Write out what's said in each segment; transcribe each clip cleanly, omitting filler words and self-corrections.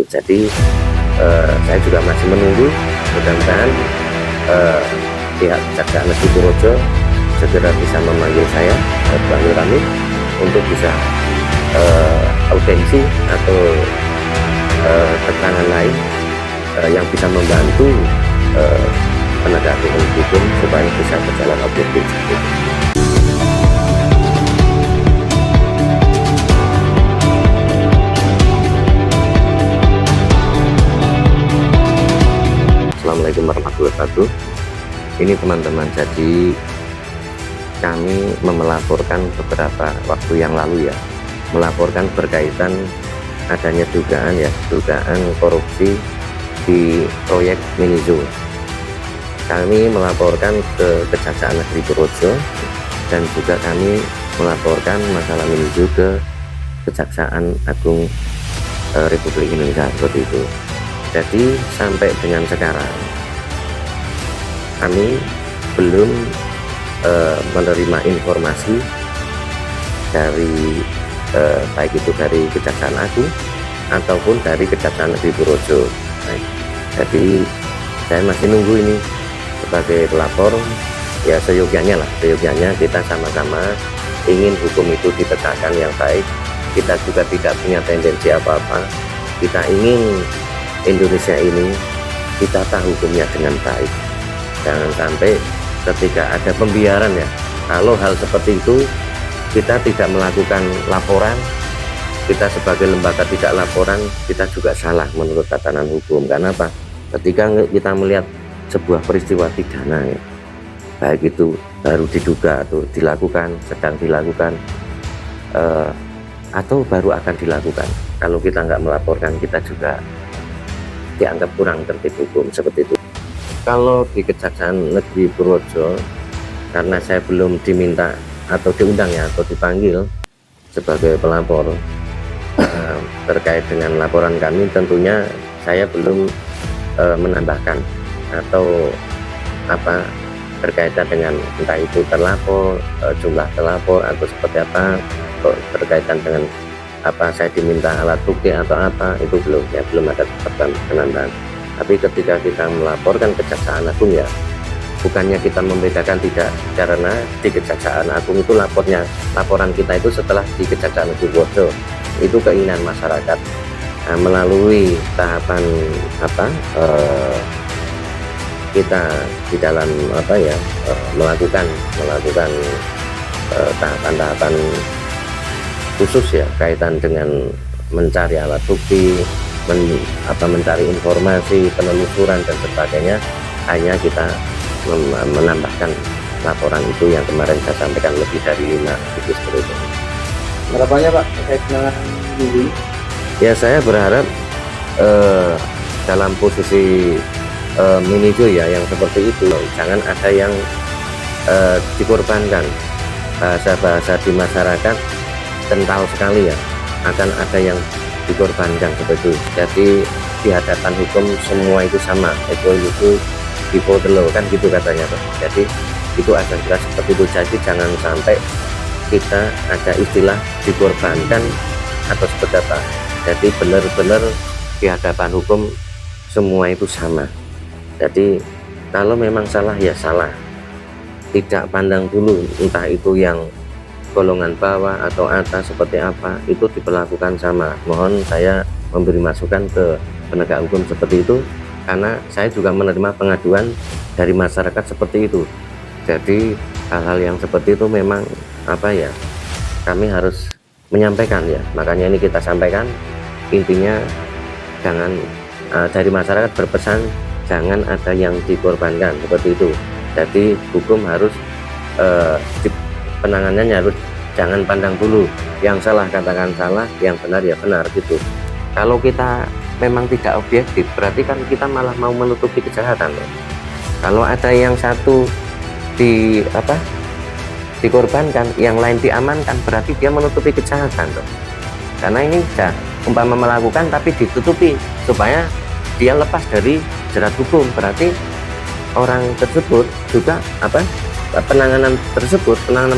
Jadi saya juga masih menunggu, mudah-mudahan pihak Kejaksaan Negeri Purworejo segera bisa memanggil saya, Bang Rami, untuk bisa audiensi atau keterangan lain yang bisa membantu penegak hukum supaya bisa berjalan objektif. Assalamualaikum warahmatullahi wabarakatuh. Ini teman-teman, jadi kami melaporkan beberapa waktu yang lalu ya, melaporkan berkaitan adanya dugaan korupsi di proyek Minizo. Kami melaporkan ke Kejaksaan Negeri Purworejo dan juga kami melaporkan masalah Minizo ke Kejaksaan Agung Republik Indonesia, seperti itu. Jadi sampai dengan sekarang kami belum menerima informasi dari baik itu dari Kejaksaan Agung ataupun dari Kejaksaan Negeri Purworejo. Jadi saya masih nunggu ini sebagai pelapor, ya seyogyanya kita sama-sama ingin hukum itu ditegakkan yang baik. Kita juga tidak punya tendensi apa-apa, kita ingin Indonesia ini kita tahu hukumnya dengan baik. Jangan sampai ketika ada pembiaran ya, kalau hal seperti itu kita tidak melakukan laporan, kita sebagai lembaga tidak laporan, kita juga salah menurut tatanan hukum. Karena apa? Ketika kita melihat sebuah peristiwa pidana ya, baik itu baru diduga atau dilakukan, sedang dilakukan, atau baru akan dilakukan, kalau kita nggak melaporkan, kita juga dianggap kurang tertib hukum, seperti itu. Kalau di Kejaksaan Negeri Purworejo, karena saya belum diminta atau diundang ya, atau dipanggil sebagai pelapor terkait dengan laporan kami, tentunya saya belum menambahkan atau apa berkaitan dengan entah itu terlapor, jumlah terlapor atau seperti apa, berkaitan dengan apa saya diminta alat bukti atau apa, itu belum ya, belum ada penambahan. Tapi ketika kita melaporkan Kejaksaan Agung ya, bukannya kita membedakan, tidak, karena di Kejaksaan Agung itu laporan kita itu setelah di Kejaksaan Negeri Purworejo, itu keinginan masyarakat melalui tahapan apa kita di dalam apa ya melakukan tahapan-tahapan khusus ya, kaitan dengan mencari alat bukti, mencari informasi, penelusuran dan sebagainya. Hanya kita menambahkan laporan itu yang kemarin saya sampaikan lebih dari 5 itu, seperti itu. Harapannya Pak terkait dengan ini? Ya, saya berharap dalam posisi Minizo ya yang seperti itu, jangan ada yang dikorbankan. Bahasa-bahasa di masyarakat kental sekali ya, akan ada yang dikorbankan seperti itu. Jadi di hadapan hukum semua itu sama, itu before the law, kan gitu katanya Pak. Jadi itu ada jelas seperti itu. Jadi jangan sampai kita ada istilah dikorbankan atau seperti apa. Jadi benar-benar di hadapan hukum semua itu sama. Jadi kalau memang salah ya salah, tidak pandang dulu entah itu yang golongan bawah atau atas seperti apa, itu diperlakukan sama. Mohon saya memberi masukan ke penegak hukum seperti itu, karena saya juga menerima pengaduan dari masyarakat seperti itu. Jadi hal-hal yang seperti itu memang apa ya, kami harus menyampaikan ya, makanya ini kita sampaikan. Intinya jangan dari masyarakat berpesan jangan ada yang dikorbankan, seperti itu. Jadi hukum harus penanganannya harus jangan pandang dulu, yang salah katakan salah, yang benar ya benar, gitu. Kalau kita memang tidak objektif, berarti kan kita malah mau menutupi kejahatan loh. Kalau ada yang satu dikorbankan, yang lain diamankan, berarti dia menutupi kejahatan loh. Karena ini sudah umpama melakukan tapi ditutupi supaya dia lepas dari jerat hukum, berarti orang tersebut juga penanganan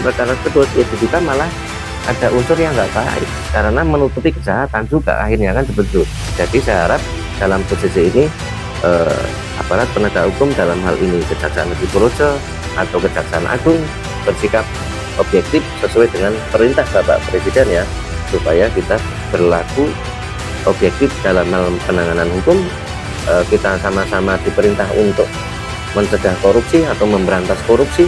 perkara tersebut itu juga malah ada unsur yang nggak baik karena menutupi kejahatan juga akhirnya kan seperti itu. Jadi saya harap dalam posisi ini aparat penegak hukum dalam hal ini Kejaksaan Negeri Purworejo atau Kejaksaan Agung bersikap objektif sesuai dengan perintah Bapak Presiden ya, supaya kita berlaku objektif dalam hal penanganan hukum. Kita sama-sama diperintah untuk mencegah korupsi atau memberantas korupsi,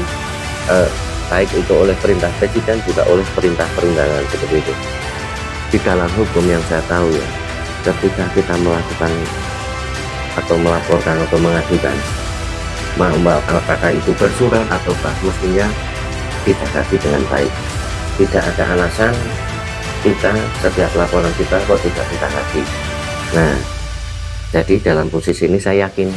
baik itu oleh perintah Presiden juga oleh perintah perundangan seperti itu. Di dalam hukum yang saya tahu ya, ketika kita melakukan atau melaporkan atau mengadukan, apakah itu bersurat atau mestinya ditanggapi dengan baik. Tidak ada alasan kita setiap laporan kita kok tidak ditanggapi. Nah, jadi dalam posisi ini saya yakin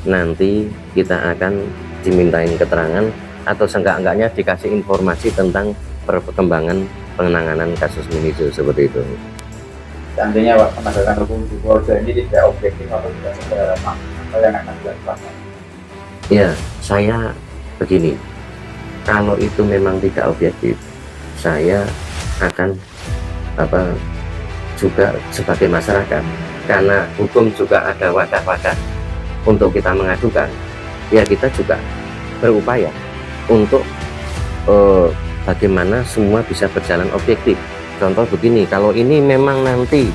nanti kita akan dimintain keterangan atau seenggak-enggaknya dikasih informasi tentang perkembangan penanganan kasus Minijo seperti itu. Seandainya penegakan hukum di Purworejo ini tidak objektif atau tidak secara apa yang akan dilakukan? Ya, saya begini, kalau itu memang tidak objektif, saya akan juga sebagai masyarakat, karena hukum juga ada wadah-wadah untuk kita mengadukan, ya kita juga berupaya untuk bagaimana semua bisa berjalan objektif. Contoh begini, kalau ini memang nanti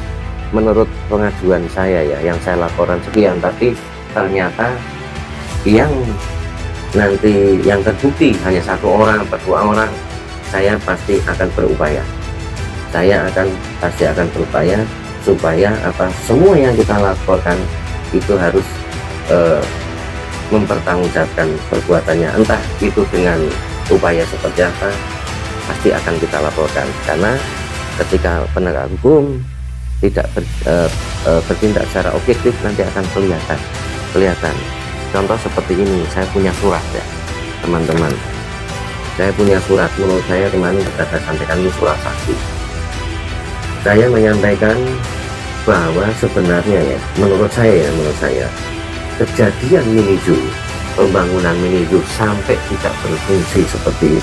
menurut pengaduan saya ya, yang saya laporan sekian, tapi ternyata yang nanti yang terbukti hanya 1 orang atau 2 orang, saya pasti akan berupaya. Saya pasti akan berupaya supaya semua yang kita laporkan itu harus mempertanggungjawabkan perbuatannya, entah itu dengan upaya seperti apa, pasti akan kita laporkan. Karena ketika penegak hukum tidak bertindak secara objektif, nanti akan kelihatan. Contoh seperti ini, saya punya surat ya teman-teman, saya punya surat. Menurut saya kemarin sudah saya sampaikan, ini surat saksi. Saya menyampaikan bahwa sebenarnya ya, menurut saya kejadian Minijo, pembangunan Minijo sampai tidak berfungsi seperti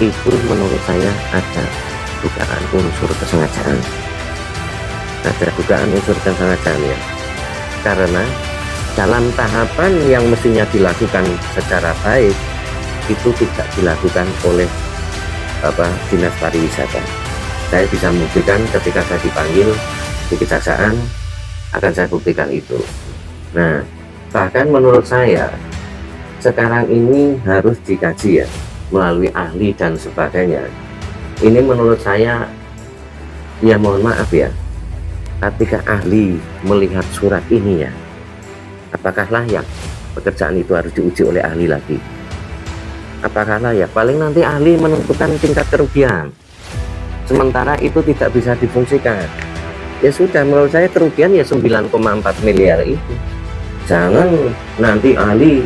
itu menurut saya ada dugaan unsur kesengajaan. Ada dugaan unsur kesengajaan ya, karena dalam tahapan yang mestinya dilakukan secara baik itu tidak dilakukan oleh Dinas Pariwisata. Saya bisa membuktikan ketika saya dipanggil di kejaksaan, akan saya buktikan itu. Nah, bahkan menurut saya sekarang ini harus dikaji ya melalui ahli dan sebagainya. Ini menurut saya ya, mohon maaf ya, ketika ahli melihat surat ini ya, apakah layak pekerjaan itu harus diuji oleh ahli lagi? Apakah layak? Paling nanti ahli menentukan tingkat kerugian, sementara itu tidak bisa difungsikan. Ya sudah, menurut saya kerugian ya 9,4 miliar itu. Jangan nanti ahli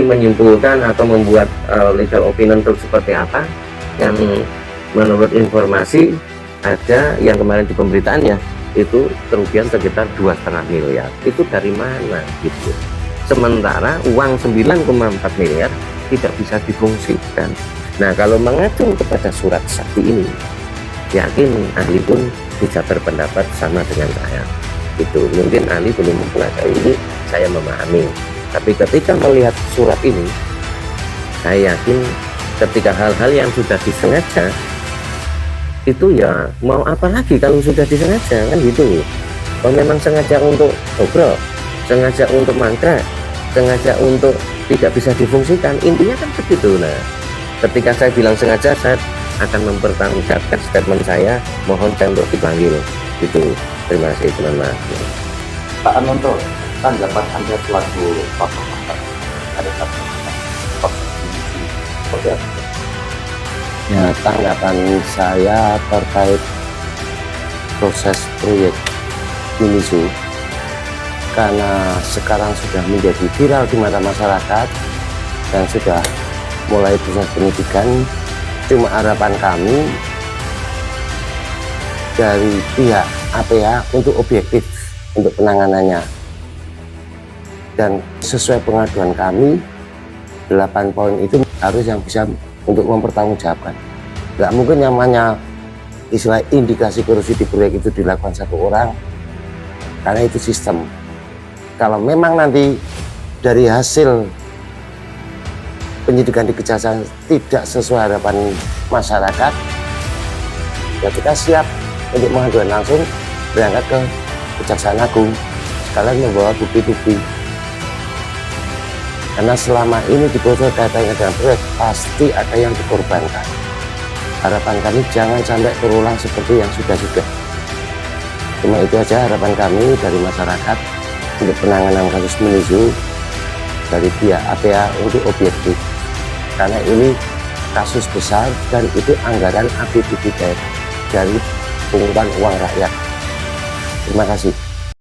menyimpulkan atau membuat legal opinion itu seperti apa, yang menurut informasi ada yang kemarin di pemberitaan ya, itu kerugian sekitar 2,5 miliar. Itu dari mana gitu? Sementara uang 9,4 miliar tidak bisa difungsikan. Nah, kalau mengacu kepada surat sakti ini, yakin ahli pun bisa berpendapat sama dengan saya. Itu mungkin ahli belum mempelajari ini, saya memahami. Tapi ketika melihat surat ini, saya yakin ketika hal-hal yang sudah disengaja, itu ya mau apa lagi kalau sudah disengaja, kan gitu. Kalau memang sengaja untuk bobrok, sengaja untuk mangkrak, sengaja untuk tidak bisa difungsikan, intinya kan begitu. Nah, ketika saya bilang sengaja, saya akan mempertanggungjawabkan statement saya. Mohon saya untuk dipanggil. Itu. Terima kasih teman-teman. Pak Ananto, tanggapan Anda selaku pakar ada seperti apa? Ya, tanggapan saya terkait proses proyek Minijo, karena sekarang sudah menjadi viral di mata masyarakat dan sudah mulai proses penyidikan. Cuma harapan kami dari pihak APA untuk objektif untuk penanganannya, dan sesuai pengaduan kami 8 poin itu harus yang bisa untuk mempertanggungjawabkan. Nggak mungkin namanya istilah indikasi korupsi di proyek itu dilakukan satu orang, karena itu sistem. Kalau memang nanti dari hasil penyidikan di Kejaksaan tidak sesuai harapan masyarakat, ya kita siap untuk mengadukan langsung berangkat ke Kejaksaan Agung sekalian membawa bukti-bukti. Karena selama ini di proses kaitannya dengan proyek pasti ada yang dikorbankan. Harapan kami jangan sampai terulang seperti yang sudah-sudah. Cuma itu aja harapan kami dari masyarakat untuk penanganan kasus menuju dari pihak APA untuk objektif. Karena ini kasus besar dan itu anggaran APBD dari pungutan uang rakyat. Terima kasih.